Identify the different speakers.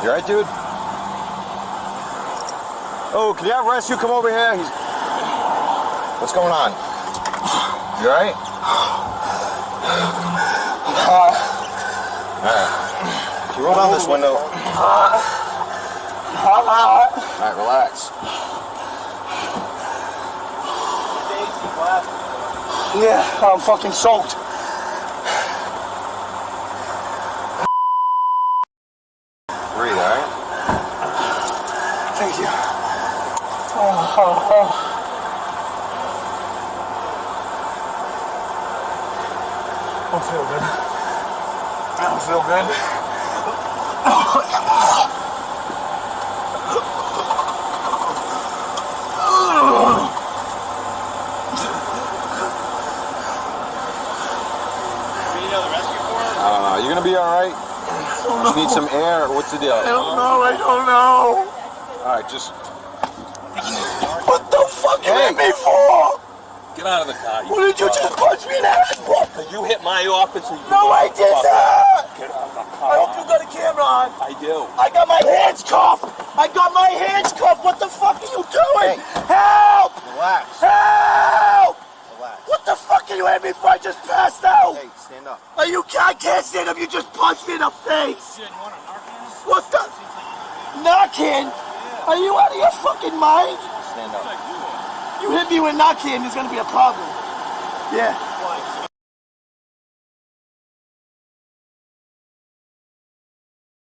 Speaker 1: You alright, dude? Oh, can you have rescue come over here? What's going on? You alright? Alright. Can you roll down this window? Alright, relax.
Speaker 2: Yeah, I'm fucking soaked.
Speaker 1: Breathe, alright?
Speaker 2: Thank you. I don't feel good. I don't feel good.
Speaker 1: I don't know. You gonna be alright? Just need some air, or what's the deal?
Speaker 2: I don't know.
Speaker 1: Alright, just...
Speaker 2: What the fuck you hit me for?
Speaker 3: Get out of the car.
Speaker 2: What did you just punch me in the head for?
Speaker 3: You hit my office and you...
Speaker 2: No, I did not!
Speaker 3: Get out of the
Speaker 2: I
Speaker 3: car.
Speaker 2: hope you got a camera on.
Speaker 3: I do.
Speaker 2: I got my hands cuffed! I got my hands cuffed! What the fuck are you doing? Help!
Speaker 1: Relax.
Speaker 2: Help!
Speaker 1: Relax.
Speaker 2: What the fuck are you at me for? I just passed out!
Speaker 1: Hey, stand up.
Speaker 2: Are you? I can't stand up. You just punched me in the face. What the? Narcan? Are you out of your fucking mind?
Speaker 1: Stand up.
Speaker 2: You hit me with Narcan, there's gonna be a problem. Yeah.